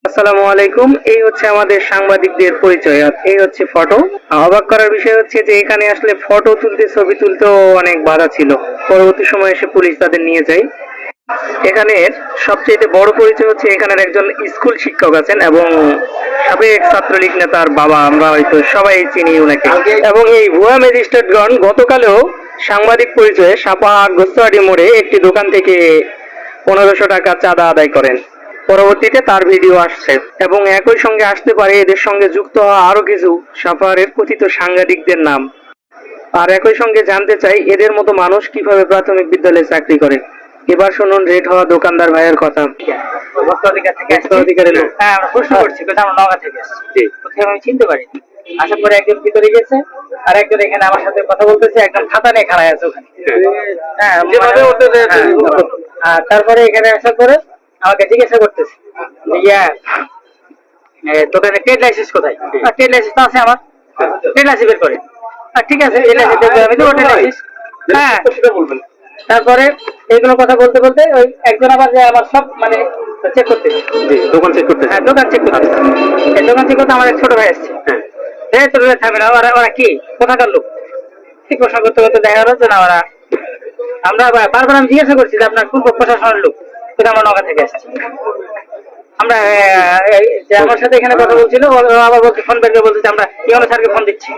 আসসালামু আলাইকুম। এই হচ্ছে আমাদের সাংবাদিকদের পরিচয় আর এই হচ্ছে ফটো। অবাক করার বিষয় হচ্ছে যে এখানে আসলে ফটো তুলতে ছবি তুলতেও অনেক বাধা ছিল। পরবর্তী সময়ে এসে পুলিশ তাদের নিয়ে যায়। এখানের সবচেয়ে বড় পরিচয় হচ্ছে এখানের একজন স্কুল শিক্ষক আছেন এবং সাবেক ছাত্রলীগ নেতার বাবা। আমরা হয়তো সবাই চিনি ওনাকে। এবং এই ভুয়া ম্যাজিস্ট্রেটগণ গতকালেও সাংবাদিক পরিচয়ে সাপাহার গোস্তাহাটি মোড়ে একটি দোকান থেকে 1500 টাকা চাঁদা আদায় করেন। পরবর্তীতে তার ভিডিও আসছে এবং একই সঙ্গে আসতে পারে এদের সঙ্গে যুক্ত হওয়া আরো কিছু সাপাহারের কথিত সাংবাদিকদের নাম। আর একই সঙ্গে জানতে চাই এদের মতো মানুষ কিভাবে প্রাথমিক বিদ্যালয়ে চাকরি করে। এবার শুনুন রেড হওয়া দোকানদার ভাইয়ের কথা। হ্যাঁ, আমরা প্রশ্ন করছি কোথায় আমরা নওগাঁ থেকে এসেছি। কোথায় আমি চিনতে পারিনি। আসার পরে একজন ভিতরে গেছে আর একজন এখানে আমার সাথে কথা বলতেছে, একদম খাতা নিয়ে খাড়ায় আছে ওখানে। হ্যাঁ, আর তারপরে এখানে আসার পরে আমাকে জিজ্ঞাসা করতেছে যে দোকানে ট্রেড লাইসেন্স কোথায়? ট্রেড লাইসেন্স তো আছে আমার, ট্রেড লাইসেন্স বের করে। ঠিক আছে, ট্রেড লাইসেন্স আমি দেবো, ট্রেড লাইসেন্স। হ্যাঁ, তারপরে এইগুলো কথা বলতে বলতে ওই একজন আবার যে আমার সব মানে চেক করতে, দোকান চেক করতে। হ্যাঁ দোকান চেক করতে। এই দোকান চেক করতে আমার এক ছোট ভাই আসছে। হ্যাঁ, ছোট ভাই থাকবে না, ওরা কি কোথাকার লোক? ঠিক প্রশ্ন করতে করতে দেখা গেল যে না ওরা, আমরা বারবার আমি জিজ্ঞাসা করছি যে আপনার কোন প্রশাসনের লোক, কিন্তু আমরা নওগাঁ থেকে আসছি। আমরা যে আমার সাথে এখানে কথা বলছিল আবার বলতে ফোন বের করে বলতেছে আমরা ইউনো স্যারকে ফোন দিচ্ছি,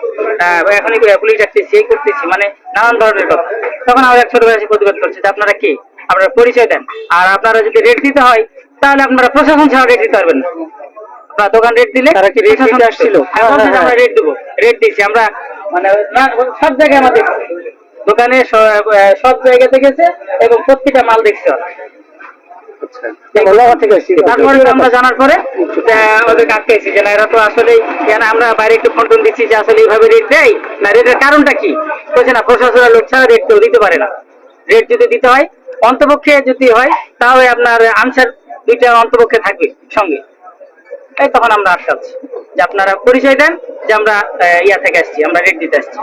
এখনই পুলিশ ডাকতেছি, এই করতেছি, মানে নানান ধরনের কথা। তখন আমার এক ছোট ভাই এসে প্রতিবাদ করছে যে আপনারা কি, আপনারা পরিচয় দেন, আর আপনারা যদি রেট দিতে হয় তাহলে আপনারা প্রশাসন ছাড়া রেট দিতে পারবেন না। আপনারা দোকান রেট দিলে তারা কি রেট দিতে আসছিল? আমরা রেট দেবো, রেট দিচ্ছি আমরা, মানে সব জায়গায় আমাদের দোকানে সব জায়গাতে গেছে এবং প্রত্যেকটা মাল দেখছে ওরা। তারপরে আমরা জানার পরে ওদেরকে আটকেছি যে না এরা তো আসলে আমরা বাইরে একটু ফোন টোন দিচ্ছি যে আসলে এইভাবে রেট দেয় না, রেটের কারণটা কি বলছে না, প্রশাসনের লোক ছাড়া রেট কেউ দিতে পারে না। রেট যদি দিতে হয় অন্তপক্ষে যদি হয় তাহলে আপনার আনসার দুইটা অন্তপক্ষে থাকবে সঙ্গে। এই তখন আমরা আটকাচ্ছি যে আপনারা পরিচয় দেন যে আমরা ইয়া থেকে আসছি, আমরা রেট দিতে আসছি।